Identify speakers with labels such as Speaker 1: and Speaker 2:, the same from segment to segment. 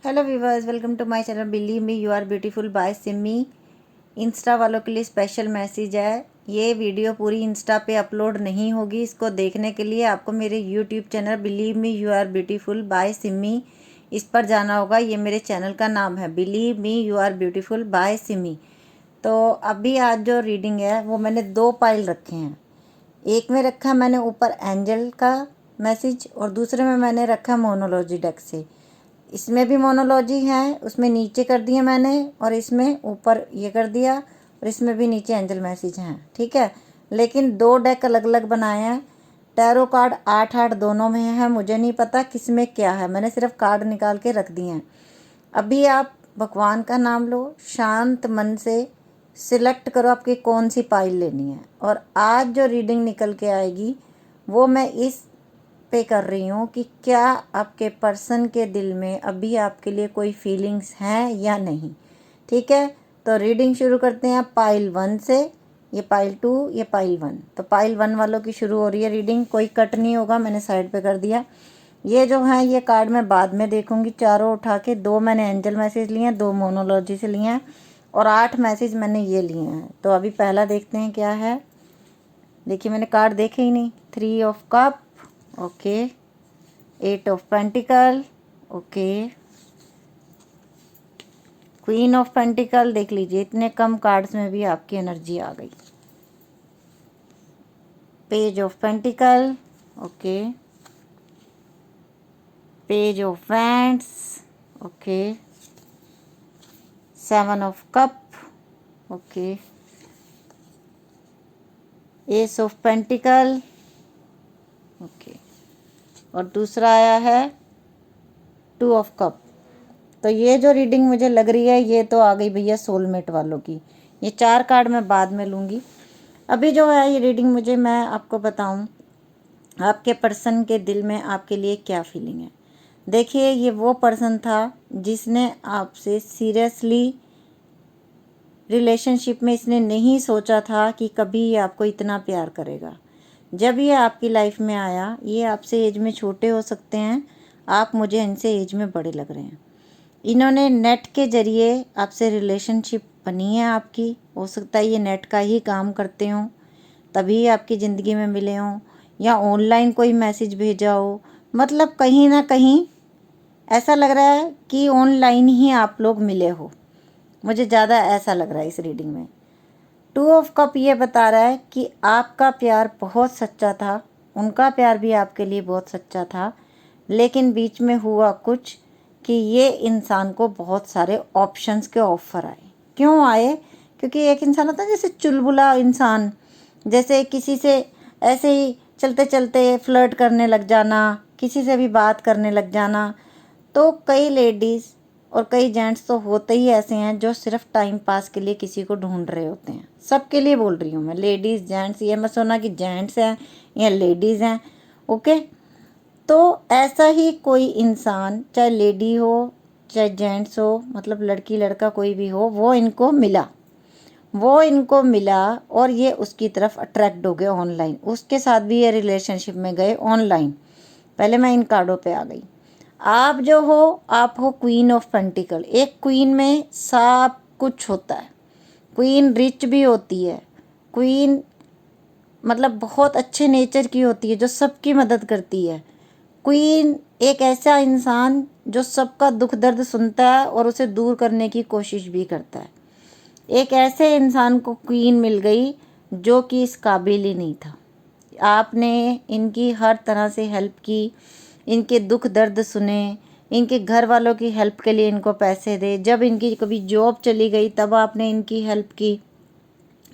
Speaker 1: Hello viewers, welcome to my channel believe me you are beautiful by Simi. Insta वालों के लिए special message है। ये वीडियो पूरी इंस्टा पे अपलोड नहीं होगी। इसको देखने के लिए आपको मेरे YouTube channel believe me you are beautiful by Simi इस पर जाना होगा। ये मेरे चैनल का नाम है, believe me you are beautiful by Simi. तो अभी आज जो रीडिंग है वो मैंने 2 पाइल रखे हैं। एक में रखा मैंने ऊपर एंजल का मैसेज और दूसरे में मैंने रखा मोनोलॉजी डेक से। इसमें भी मोनोलॉजी है, उसमें नीचे कर दिया मैंने और इसमें ऊपर ये कर दिया और इसमें भी नीचे एंजल मैसेज हैं, ठीक है। लेकिन 2 डेक अलग अलग बनाए हैं। टैरो कार्ड 8-8 दोनों में है। मुझे नहीं पता किस में क्या है, मैंने सिर्फ कार्ड निकाल के रख दिए हैं। अभी आप भगवान का नाम लो, शांत मन से सिलेक्ट करो आपकी कौन सी पाइल लेनी है। और आज जो रीडिंग निकल के आएगी वो मैं इस पे कर रही हूँ कि क्या आपके पर्सन के दिल में अभी आपके लिए कोई फीलिंग्स हैं या नहीं, ठीक है। तो रीडिंग शुरू करते हैं पाइल 1 से। ये पाइल 2, ये पाइल 1। तो पाइल 1 वालों की शुरू हो रही है रीडिंग। कोई कट नहीं होगा, मैंने साइड पे कर दिया। ये जो है ये कार्ड मैं बाद में देखूंगी चारों उठा के। 2 मैंने एंजल मैसेज लिए हैं, 2 मोनोलॉजी से लिए हैं और 8 मैसेज मैंने ये लिए हैं। तो अभी पहला देखते हैं क्या है। देखिए मैंने कार्ड देखे ही नहीं। 3 of cup, okay. 8 of pentacle, okay. Queen of pentacle, देख लीजिए इतने कम कार्ड्स में भी आपकी एनर्जी आ गई। Page of pentacle, okay. Page of wands, okay. 7 of cup, okay. S of pentacle, okay. और दूसरा आया है 2 ऑफ कप। तो ये जो रीडिंग मुझे लग रही है ये तो आ गई भैया सोलमेट वालों की। ये 4 कार्ड मैं बाद में लूँगी। अभी जो है ये रीडिंग मुझे, मैं आपको बताऊं आपके पर्सन के दिल में आपके लिए क्या फीलिंग है। देखिए ये वो पर्सन था जिसने आपसे सीरियसली रिलेशनशिप में, इसने नहीं सोचा था कि कभी ये आपको इतना प्यार करेगा। जब ये आपकी लाइफ में आया, ये आपसे एज में छोटे हो सकते हैं, आप मुझे इनसे एज में बड़े लग रहे हैं। इन्होंने नेट के ज़रिए आपसे रिलेशनशिप बनी है आपकी। हो सकता है ये नेट का ही काम करते हों तभी आपकी ज़िंदगी में मिले हों, या ऑनलाइन कोई मैसेज भेजा हो। मतलब कहीं ना कहीं ऐसा लग रहा है कि ऑनलाइन ही आप लोग मिले हो। मुझे ज़्यादा ऐसा लग रहा है इस रीडिंग में। 2 ऑफ कप ये बता रहा है कि आपका प्यार बहुत सच्चा था, उनका प्यार भी आपके लिए बहुत सच्चा था। लेकिन बीच में हुआ कुछ कि ये इंसान को बहुत सारे ऑप्शंस के ऑफ़र आए। क्यों आए? क्योंकि एक इंसान होता है जैसे चुलबुला इंसान, जैसे किसी से ऐसे ही चलते चलते फ्लर्ट करने लग जाना, किसी से भी बात करने लग जाना। तो कई लेडीज़ और कई जेंट्स तो होते ही ऐसे हैं जो सिर्फ टाइम पास के लिए किसी को ढूंढ रहे होते हैं। सबके लिए बोल रही हूँ मैं, लेडीज़ जेंट्स, ये मत सोचना कि जेंट्स हैं या लेडीज़ हैं, ओके। तो ऐसा ही कोई इंसान, चाहे लेडी हो चाहे जेंट्स हो, मतलब लड़की लड़का कोई भी हो, वो इनको मिला और ये उसकी तरफ अट्रैक्ट हो गए ऑनलाइन। उसके साथ भी ये रिलेशनशिप में गए ऑनलाइन। पहले मैं इन कार्डों पे आ गई। आप जो हो, आप हो क्वीन ऑफ पेंटिकल। एक क्वीन में सब कुछ होता है। क्वीन रिच भी होती है। क्वीन मतलब बहुत अच्छे नेचर की होती है जो सबकी मदद करती है। क्वीन एक ऐसा इंसान जो सबका दुख दर्द सुनता है और उसे दूर करने की कोशिश भी करता है। एक ऐसे इंसान को क्वीन मिल गई जो कि इस काबिल ही नहीं था। आपने इनकी हर तरह से हेल्प की, इनके दुख दर्द सुने, इनके घर वालों की हेल्प के लिए इनको पैसे दे। जब इनकी कभी जॉब चली गई तब आपने इनकी हेल्प की।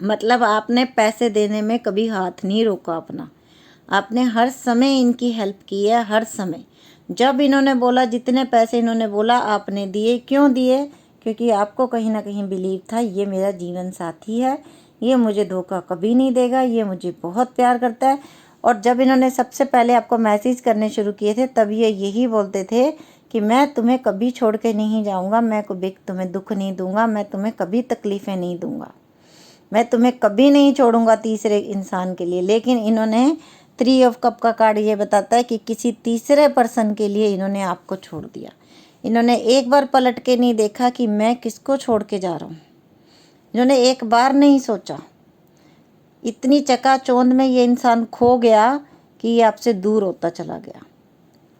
Speaker 1: मतलब आपने पैसे देने में कभी हाथ नहीं रोका अपना। आपने हर समय इनकी हेल्प की है, हर समय। जब इन्होंने बोला, जितने पैसे इन्होंने बोला आपने दिए। क्यों दिए? क्योंकि आपको कहीं ना कहीं बिलीव था ये मेरा जीवन साथी है, ये मुझे धोखा कभी नहीं देगा, ये मुझे बहुत प्यार करता है। और जब इन्होंने सबसे पहले आपको मैसेज करने शुरू किए थे तब ये यही बोलते थे कि मैं तुम्हें कभी छोड़ के नहीं जाऊँगा, मैं कभी तुम्हें दुख नहीं दूंगा, मैं तुम्हें कभी तकलीफ़ें नहीं दूंगा, मैं तुम्हें कभी नहीं छोड़ूंगा तीसरे इंसान के लिए। लेकिन इन्होंने 3 ऑफ कप का कार्ड ये बताता है कि किसी तीसरे पर्सन के लिए इन्होंने आपको छोड़ दिया। इन्होंने एक बार पलट के नहीं देखा कि मैं किसको छोड़ के जा रहा हूँ। इन्होंने एक बार नहीं सोचा। इतनी चकाचौंध में ये इंसान खो गया कि ये आपसे दूर होता चला गया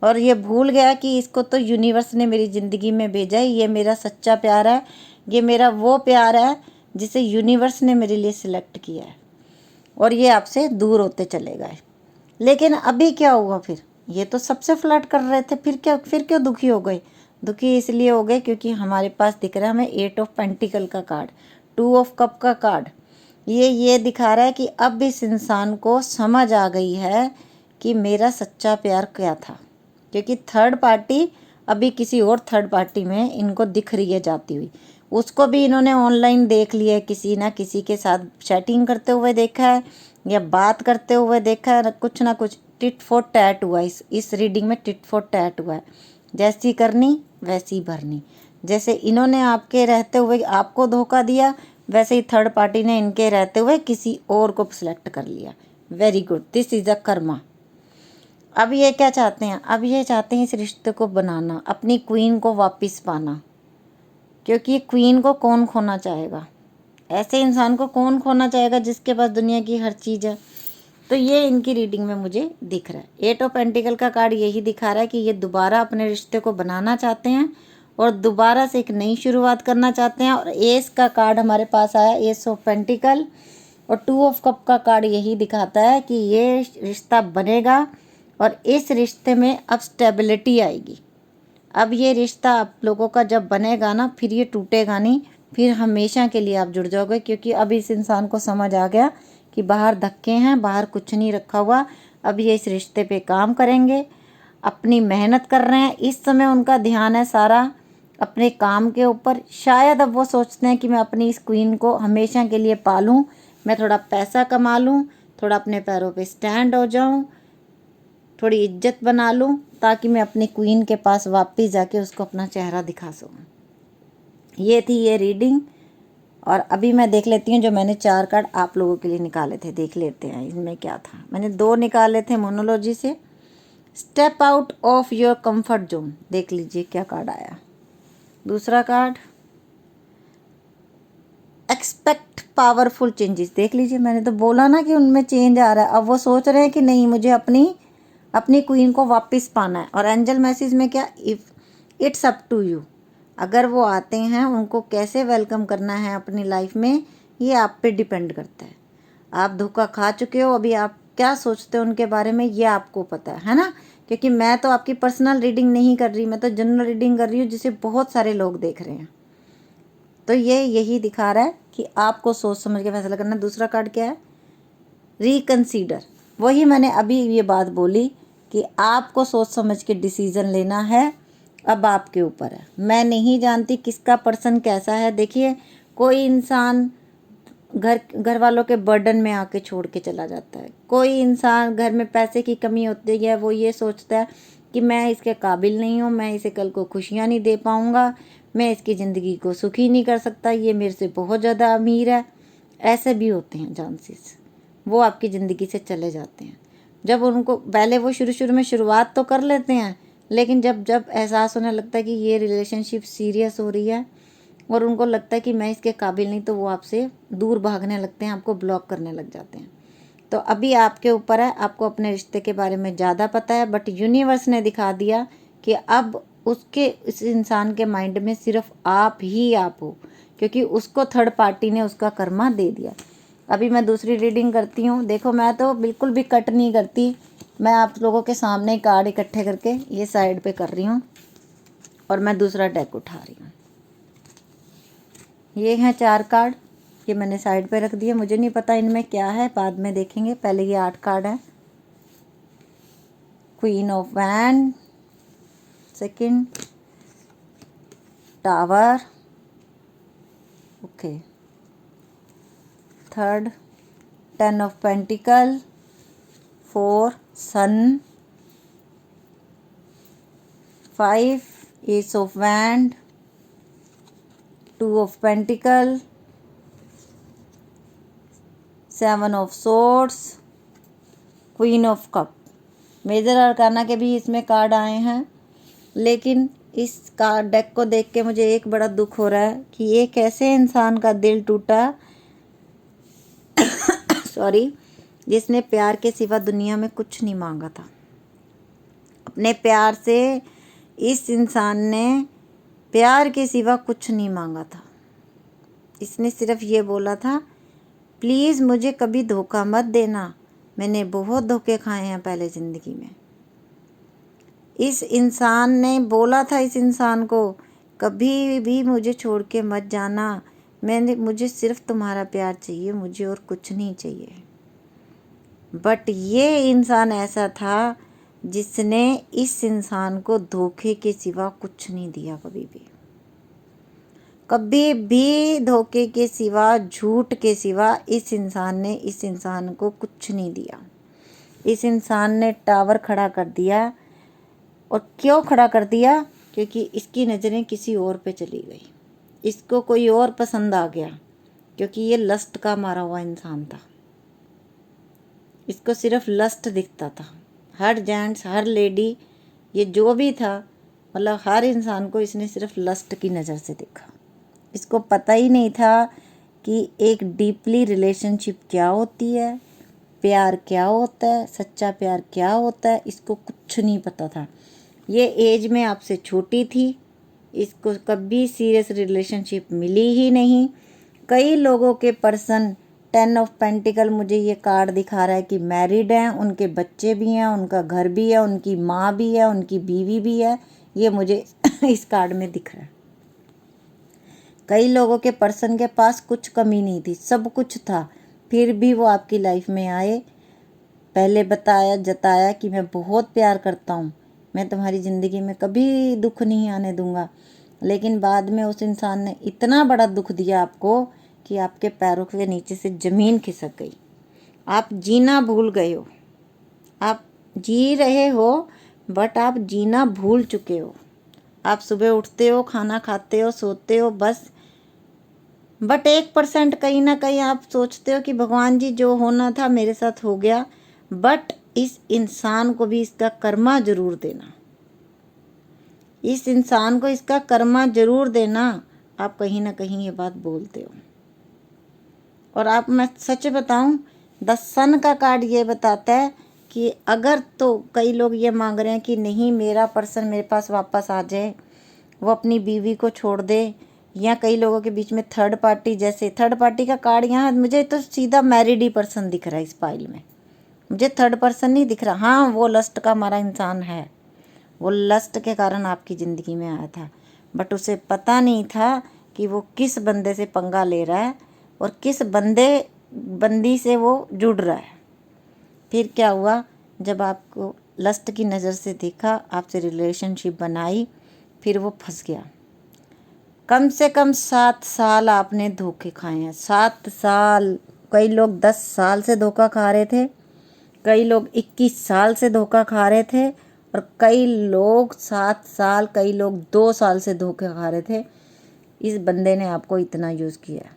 Speaker 1: और ये भूल गया कि इसको तो यूनिवर्स ने मेरी ज़िंदगी में भेजा है। ये मेरा सच्चा प्यार है, ये मेरा वो प्यार है जिसे यूनिवर्स ने मेरे लिए सिलेक्ट किया है, और ये आपसे दूर होते चले गए। लेकिन अभी क्या हुआ फिर? ये तो सबसे फ्लर्ट कर रहे थे, फिर क्यों दुखी हो गए? दुखी इसलिए हो गए क्योंकि हमारे पास दिख रहा है हमें 8 ऑफ पेंटिकल का कार्ड, 2 ऑफ कप का कार्ड। ये दिखा रहा है कि अब इस इंसान को समझ आ गई है कि मेरा सच्चा प्यार क्या था, क्योंकि थर्ड पार्टी अभी किसी और थर्ड पार्टी में इनको दिख रही है जाती हुई। उसको भी इन्होंने ऑनलाइन देख लिया है, किसी ना किसी के साथ चैटिंग करते हुए देखा है या बात करते हुए देखा है, कुछ ना कुछ टिट फॉर टैट हुआ। इस रीडिंग में टिट फॉर टैट हुआ है, जैसी करनी वैसी भरनी। जैसे इन्होंने आपके रहते हुए आपको धोखा दिया, वैसे ही थर्ड पार्टी ने इनके रहते हुए किसी और को सिलेक्ट कर लिया। Very good, this is a Karma. अब ये क्या चाहते हैं? अब ये चाहते हैं इस रिश्ते को बनाना, अपनी क्वीन को वापस पाना, क्योंकि क्वीन को कौन खोना चाहेगा? ऐसे इंसान को कौन खोना चाहेगा जिसके पास दुनिया की हर चीज़ है? तो ये इनकी रीडिंग में मुझे दिख रहा है। 8 ऑफ पेंटिकल का कार्ड यही दिखा रहा है कि ये दोबारा अपने रिश्ते को बनाना चाहते हैं और दोबारा से एक नई शुरुआत करना चाहते हैं। और एस का कार्ड हमारे पास आया, एस ऑफ पेंटिकल, और 2 ऑफ कप का कार्ड यही दिखाता है कि ये रिश्ता बनेगा और इस रिश्ते में अब स्टेबिलिटी आएगी। अब ये रिश्ता आप लोगों का जब बनेगा ना, फिर ये टूटेगा नहीं, फिर हमेशा के लिए आप जुड़ जाओगे, क्योंकि अब इस इंसान को समझ आ गया कि बाहर धक्के हैं, बाहर कुछ नहीं रखा हुआ। अब ये इस रिश्ते पे काम करेंगे, अपनी मेहनत कर रहे हैं। इस समय उनका ध्यान है सारा अपने काम के ऊपर। शायद अब वो सोचते हैं कि मैं अपनी इस क्वीन को हमेशा के लिए पालूं, मैं थोड़ा पैसा कमा लूं, थोड़ा अपने पैरों पे स्टैंड हो जाऊं, थोड़ी इज्जत बना लूं, ताकि मैं अपनी क्वीन के पास वापस जाके उसको अपना चेहरा दिखा सकूं। ये थी ये रीडिंग। और अभी मैं देख लेती हूँ जो मैंने 4 कार्ड आप लोगों के लिए निकाले थे, देख लेते हैं इनमें क्या था। मैंने 2 निकाले थे मोनोलॉजी से। Step out of your comfort zone, देख लीजिए क्या कार्ड आया। दूसरा कार्ड एक्सपेक्ट पावरफुल चेंजेस, देख लीजिए, मैंने तो बोला ना कि उनमें चेंज आ रहा है। अब वो सोच रहे हैं कि नहीं, मुझे अपनी क्वीन को वापस पाना है। और एंजल मैसेज में क्या, if it's up to you. अगर वो आते हैं, उनको कैसे वेलकम करना है अपनी लाइफ में, ये आप पे डिपेंड करता है। आप धोखा खा चुके हो, अभी आप क्या सोचते हो उनके बारे में ये आपको पता है ना। क्योंकि मैं तो आपकी पर्सनल रीडिंग नहीं कर रही, मैं तो जनरल रीडिंग कर रही हूँ जिसे बहुत सारे लोग देख रहे हैं। तो ये यही दिखा रहा है कि आपको सोच समझ के फैसला करना है। दूसरा कार्ड क्या है? रिकंसीडर। वही मैंने अभी ये बात बोली कि आपको सोच समझ के डिसीज़न लेना है। अब आपके ऊपर है। मैं नहीं जानती किसका पर्सन कैसा है। देखिए, कोई इंसान घर वालों के बर्डन में आके छोड़ के चला जाता है। कोई इंसान घर में पैसे की कमी होती है, वो ये सोचता है कि मैं इसके काबिल नहीं हूँ, मैं इसे कल को खुशियाँ नहीं दे पाऊँगा, मैं इसकी ज़िंदगी को सुखी नहीं कर सकता, ये मेरे से बहुत ज़्यादा अमीर है। ऐसे भी होते हैं चांसेस, वो आपकी ज़िंदगी से चले जाते हैं। जब उनको पहले वो शुरू में शुरुआत तो कर लेते हैं, लेकिन जब एहसास होने लगता है कि ये रिलेशनशिप सीरियस हो रही है और उनको लगता है कि मैं इसके काबिल नहीं, तो वो आपसे दूर भागने लगते हैं, आपको ब्लॉक करने लग जाते हैं। तो अभी आपके ऊपर है, आपको अपने रिश्ते के बारे में ज़्यादा पता है, बट यूनिवर्स ने दिखा दिया कि अब उसके इस इंसान के माइंड में सिर्फ आप ही आप हो, क्योंकि उसको थर्ड पार्टी ने उसका कर्मा दे दिया। अभी मैं दूसरी रीडिंग करती हूँ। देखो, मैं तो बिल्कुल भी कट नहीं करती, मैं आप लोगों के सामने कार्ड इकट्ठे करके ये साइड पे कर रही हूँ और मैं दूसरा डेक उठा रही हूँ। ये हैं 4 कार्ड, ये मैंने साइड पे रख दिए। मुझे नहीं पता इनमें क्या है, बाद में देखेंगे। पहले ये 8 कार्ड है। Queen of wand, second tower, okay, third 10 of pentacle, 4 sun, 5 ace of wand, 2 of pentacle, 7 of swords, queen of cup. Major arcana के भी इसमें कार्ड आए हैं, लेकिन इस कार्ड डेक को देख के मुझे एक बड़ा दुख हो रहा है कि ये कैसे इंसान का दिल टूटा सॉरी, जिसने प्यार के सिवा दुनिया में कुछ नहीं मांगा था। अपने प्यार से इस इंसान ने प्यार के सिवा कुछ नहीं मांगा था। इसने सिर्फ ये बोला था, प्लीज़ मुझे कभी धोखा मत देना, मैंने बहुत धोखे खाए हैं पहले ज़िंदगी में। इस इंसान ने बोला था इस इंसान को, कभी भी मुझे छोड़ के मत जाना, मुझे सिर्फ तुम्हारा प्यार चाहिए, मुझे और कुछ नहीं चाहिए। बट ये इंसान ऐसा था जिसने इस इंसान को धोखे के सिवा कुछ नहीं दिया। कभी भी धोखे के सिवा, झूठ के सिवा इस इंसान ने इस इंसान को कुछ नहीं दिया। इस इंसान ने टावर खड़ा कर दिया। और क्यों खड़ा कर दिया? क्योंकि इसकी नज़रें किसी और पे चली गई, इसको कोई और पसंद आ गया, क्योंकि ये लस्ट का मारा हुआ इंसान था। इसको सिर्फ लस्ट दिखता था। हर जेंट्स, हर लेडी, ये जो भी था, मतलब हर इंसान को इसने सिर्फ लस्ट की नज़र से देखा। इसको पता ही नहीं था कि एक डीपली रिलेशनशिप क्या होती है, प्यार क्या होता है, सच्चा प्यार क्या होता है, इसको कुछ नहीं पता था। ये एज में आपसे छोटी थी, इसको कभी सीरियस रिलेशनशिप मिली ही नहीं। कई लोगों के पर्सन 10 ऑफ पेंटिकल मुझे ये कार्ड दिखा रहा है कि मैरिड हैं, उनके बच्चे भी हैं, उनका घर भी है, उनकी माँ भी है, उनकी बीवी भी है। ये मुझे इस कार्ड में दिख रहा है। कई लोगों के पर्सन के पास कुछ कमी नहीं थी, सब कुछ था, फिर भी वो आपकी लाइफ में आए, पहले जताया कि मैं बहुत प्यार करता हूँ, मैं तुम्हारी ज़िंदगी में कभी दुख नहीं आने दूंगा। लेकिन बाद में उस इंसान ने इतना बड़ा दुख दिया आपको कि आपके पैरों के नीचे से ज़मीन खिसक गई। आप जीना भूल गए हो। आप जी रहे हो, बट आप जीना भूल चुके हो। आप सुबह उठते हो, खाना खाते हो, सोते हो, बस। बट 1% कहीं ना कहीं आप सोचते हो कि भगवान जी जो होना था मेरे साथ हो गया। बट इस इंसान को भी इसका कर्मा जरूर देना, इस इंसान को इसका कर्मा जरूर देना। आप कहीं ना कहीं ये बात बोलते हो। और आप, मैं सच बताऊं, द सन का कार्ड ये बताता है कि अगर, तो कई लोग ये मांग रहे हैं कि नहीं मेरा पर्सन मेरे पास वापस आ जाए, वो अपनी बीवी को छोड़ दे, या कई लोगों के बीच में थर्ड पार्टी, जैसे थर्ड पार्टी का कार्ड यहाँ मुझे तो सीधा मैरिड ही पर्सन दिख रहा है इस फाइल में, मुझे थर्ड पर्सन नहीं दिख रहा। हाँ, वो लस्ट का हमारा इंसान है, वो लस्ट के कारण आपकी ज़िंदगी में आया था, बट उसे पता नहीं था कि वो किस बंदे से पंगा ले रहा है और किस बंदी से वो जुड़ रहा है। फिर क्या हुआ, जब आपको लस्ट की नज़र से देखा, आपसे रिलेशनशिप बनाई, फिर वो फंस गया। कम से कम 7 साल आपने धोखे खाए हैं, 7 साल। कई लोग 10 साल से धोखा खा रहे थे, कई लोग 21 साल से धोखा खा रहे थे, और कई लोग 7 साल, कई लोग 2 साल से धोखा खा रहे थे। इस बंदे ने आपको इतना यूज़ किया,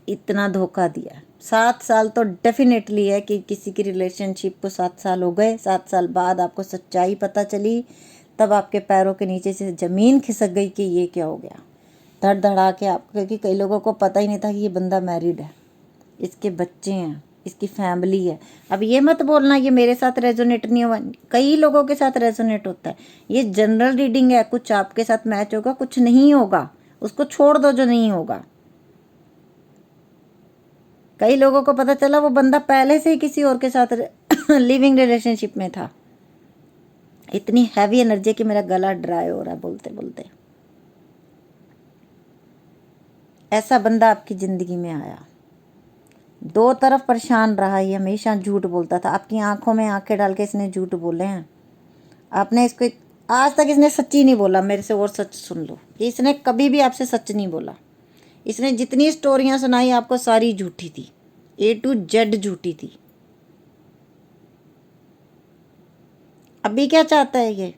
Speaker 1: इतना धोखा दिया। 7 साल तो डेफिनेटली है कि किसी की रिलेशनशिप को 7 साल हो गए, 7 साल बाद आपको सच्चाई पता चली, तब आपके पैरों के नीचे से ज़मीन खिसक गई कि ये क्या हो गया। धड़ धड़ा के आप, क्योंकि कई लोगों को पता ही नहीं था कि ये बंदा मैरिड है, इसके बच्चे हैं, इसकी फैमिली है। अब ये मत बोलना ये मेरे साथ रेजोनेट नहीं हुआ, कई लोगों के साथ रेजोनेट होता है। ये जनरल रीडिंग है, कुछ आपके साथ मैच होगा, कुछ नहीं होगा, उसको छोड़ दो जो नहीं होगा। कई लोगों को पता चला वो बंदा पहले से ही किसी और के साथ लिविंग रिलेशनशिप में था। इतनी हैवी एनर्जी कि मेरा गला ड्राई हो रहा है बोलते बोलते। ऐसा बंदा आपकी ज़िंदगी में आया, 2 तरफ परेशान रहा, ये हमेशा झूठ बोलता था, आपकी आंखों में आंखें डाल के इसने झूठ बोले हैं। आपने इसको आज तक इसने सच्ची नहीं बोला, मेरे से और सच सुन लो, इसने कभी भी आपसे सच नहीं बोला। इसने जितनी स्टोरियां सुनाई आपको सारी झूठी थी, A to Z झूठी थी। अभी क्या चाहता है ये?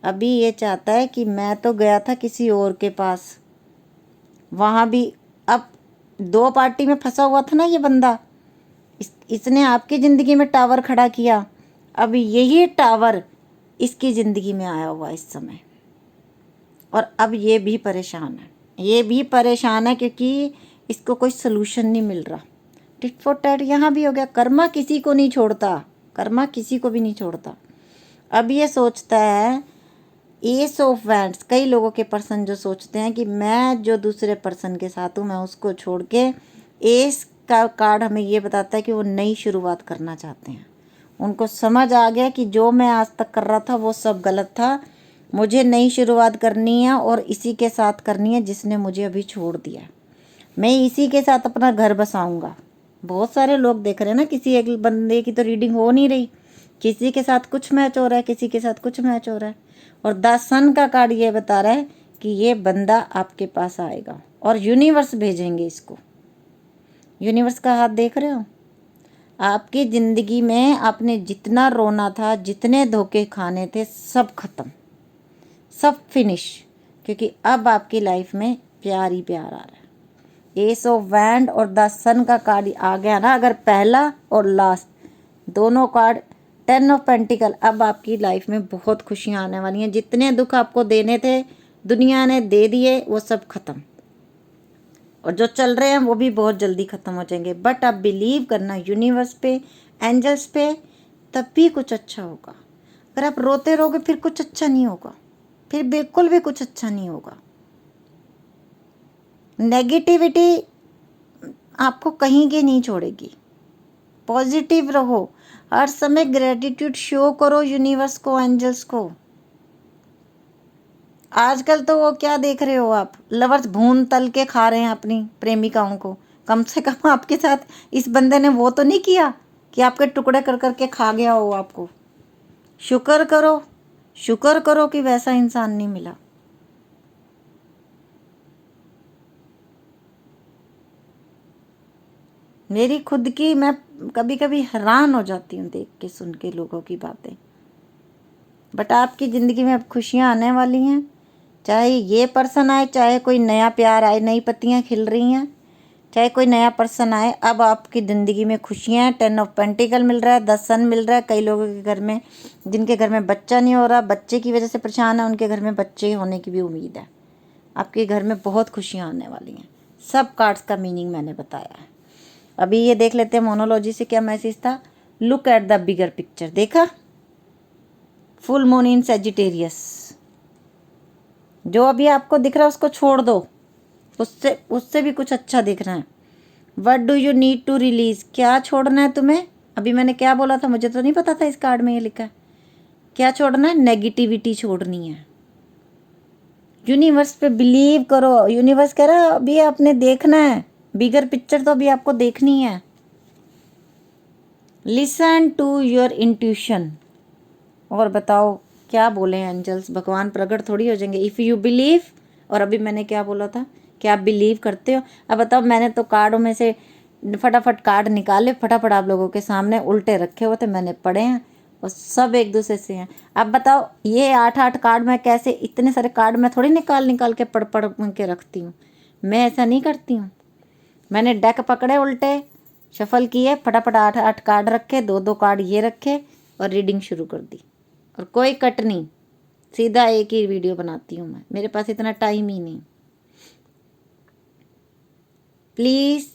Speaker 1: अभी ये चाहता है कि मैं तो गया था किसी और के पास, वहाँ भी अब 2 पार्टी में फंसा हुआ था ना ये बंदा। इसने आपकी ज़िंदगी में टावर खड़ा किया, अब यही टावर इसकी ज़िंदगी में आया हुआ इस समय। और अब ये भी परेशान है, ये भी परेशान है क्योंकि इसको कोई सलूशन नहीं मिल रहा। टिट फॉर टैट यहाँ भी हो गया। कर्मा किसी को नहीं छोड़ता, कर्मा किसी को भी नहीं छोड़ता। अब ये सोचता है, एस ऑफ वैंड्स, कई लोगों के पर्सन जो सोचते हैं कि मैं जो दूसरे पर्सन के साथ हूँ मैं उसको छोड़ के, एस का कार्ड हमें ये बताता है कि वो नई शुरुआत करना चाहते हैं। उनको समझ आ गया कि जो मैं आज तक कर रहा था वो सब गलत था, मुझे नई शुरुआत करनी है और इसी के साथ करनी है जिसने मुझे अभी छोड़ दिया। मैं इसी के साथ अपना घर बसाऊंगा। बहुत सारे लोग देख रहे हैं ना, किसी एक बंदे की तो रीडिंग हो नहीं रही, किसी के साथ कुछ मैच हो रहा है, किसी के साथ कुछ मैच हो रहा है। और द सन का कार्ड ये बता रहा है कि ये बंदा आपके पास आएगा और यूनिवर्स भेजेंगे इसको। यूनिवर्स का हाथ देख रहे हो? आपकी ज़िंदगी में आपने जितना रोना था, जितने धोखे खाने थे, सब खत्म, सब फिनिश, क्योंकि अब आपकी लाइफ में प्यार ही प्यार आ रहा है। एस ऑफ वैंड और द सन का कार्ड आ गया ना, अगर पहला और लास्ट दोनों कार्ड, 10 ऑफ पेंटिकल, अब आपकी लाइफ में बहुत खुशियाँ आने वाली हैं। जितने दुख आपको देने थे दुनिया ने दे दिए, वो सब खत्म, और जो चल रहे हैं वो भी बहुत जल्दी ख़त्म हो जाएंगे। बट आप बिलीव करना यूनिवर्स पे, एंजल्स पे, तब भी कुछ अच्छा होगा। अगर आप रोते रहोगे फिर कुछ अच्छा नहीं होगा, फिर बिल्कुल भी कुछ अच्छा नहीं होगा। नेगेटिविटी आपको कहीं की नहीं छोड़ेगी, पॉजिटिव रहो, हर समय ग्रेटिट्यूड शो करो यूनिवर्स को, एंजल्स को। आजकल तो वो क्या देख रहे हो आप, लवर्स भून तल के खा रहे हैं अपनी प्रेमिकाओं को। कम से कम आपके साथ इस बंदे ने वो तो नहीं किया कि आपके टुकड़े कर करके खा गया हो आपको। शुक्र करो, शुक्र करो कि वैसा इंसान नहीं मिला। मेरी खुद की, मैं कभी कभी हैरान हो जाती हूँ देख के, सुन के लोगों की बातें। बट आपकी ज़िंदगी में अब खुशियाँ आने वाली हैं, चाहे ये पर्सन आए, चाहे कोई नया प्यार आए, नई पत्तियां खिल रही हैं, चाहे कोई नया पर्सन आए, अब आपकी ज़िंदगी में खुशियाँ हैं। 10 ऑफ पेंटिकल मिल रहा है, 10 सन मिल रहा है। कई लोगों के घर में, जिनके घर में बच्चा नहीं हो रहा, बच्चे की वजह से परेशान है, उनके घर में बच्चे होने की भी उम्मीद है। आपके घर में बहुत खुशियाँ आने वाली हैं। सब कार्ड्स का मीनिंग मैंने बताया है। अभी ये देख लेते हैं मोनोलॉजी से क्या मैसेज था। Look at the bigger picture, देखा? फुल मून इन सेजिटेरियस, जो अभी आपको दिख रहा है उसको छोड़ दो, उससे उससे भी कुछ अच्छा दिख रहा है। What do you need to release, क्या छोड़ना है तुम्हें? अभी मैंने क्या बोला था, मुझे तो नहीं पता था इस कार्ड में ये लिखा है। क्या छोड़ना है? नेगेटिविटी छोड़नी है। यूनिवर्स पे बिलीव करो। यूनिवर्स कह रहा है अभी आपने देखना है, बिगर पिक्चर तो अभी आपको देखनी है। Listen to your intuition. और बताओ क्या बोले एंजल्स, भगवान प्रकट थोड़ी हो जाएंगे। इफ़ यू बिलीव, और अभी मैंने क्या बोला था, क्या आप बिलीव करते हो? अब बताओ, मैंने तो कार्डों में से फटाफट कार्ड निकाले, फटाफट आप लोगों के सामने उल्टे रखे हुए थे, मैंने पढ़े हैं और सब एक दूसरे से हैं। अब बताओ ये 8 कार्ड मैं कैसे, इतने सारे कार्ड मैं थोड़ी निकाल के पढ़ के रखती हूँ, मैं ऐसा नहीं करती हूँ। मैंने डेक पकड़े, उल्टे शफल किए, फटाफट 8 कार्ड रखे, 2 कार्ड ये रखे और रीडिंग शुरू कर दी। और कोई कट नहीं, सीधा एक ही वीडियो बनाती हूँ मैं, मेरे पास इतना टाइम ही नहीं। प्लीज़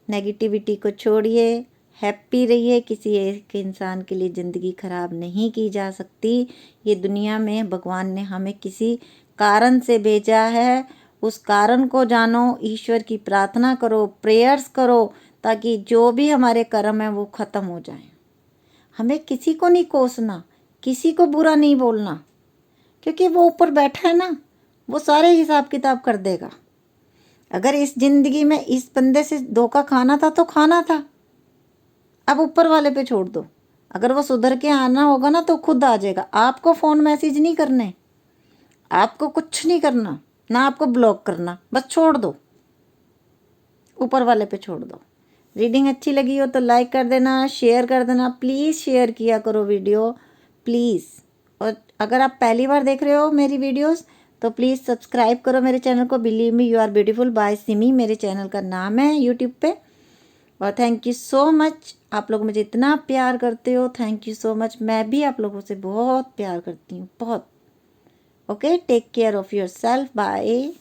Speaker 1: नेगेटिविटी को छोड़िए, हैप्पी रहिए। किसी एक इंसान के लिए ज़िंदगी ख़राब नहीं की जा सकती। ये दुनिया में भगवान ने हमें किसी कारण से भेजा है, उस कारण को जानो, ईश्वर की प्रार्थना करो, प्रेयर्स करो, ताकि जो भी हमारे कर्म है वो ख़त्म हो जाए। हमें किसी को नहीं कोसना, किसी को बुरा नहीं बोलना, क्योंकि वो ऊपर बैठा है ना, वो सारे हिसाब किताब कर देगा। अगर इस ज़िंदगी में इस बंदे से धोखा खाना था तो खाना था, अब ऊपर वाले पे छोड़ दो। अगर वो सुधर के आना होगा ना तो खुद आ जाएगा। आपको फ़ोन मैसेज नहीं करने, आपको कुछ नहीं करना, ना आपको ब्लॉक करना, बस छोड़ दो, ऊपर वाले पे छोड़ दो। रीडिंग अच्छी लगी हो तो लाइक कर देना, शेयर कर देना, प्लीज़ शेयर किया करो वीडियो, प्लीज़। और अगर आप पहली बार देख रहे हो मेरी वीडियोस तो प्लीज़ सब्सक्राइब करो मेरे चैनल को, believe me you are beautiful by Simi मेरे चैनल का नाम है यूट्यूब पे। और थैंक यू सो मच, आप लोग मुझे इतना प्यार करते हो, थैंक यू सो मच। मैं भी आप लोगों से बहुत प्यार करती हूँ, बहुत। Okay, take care of yourself. Bye.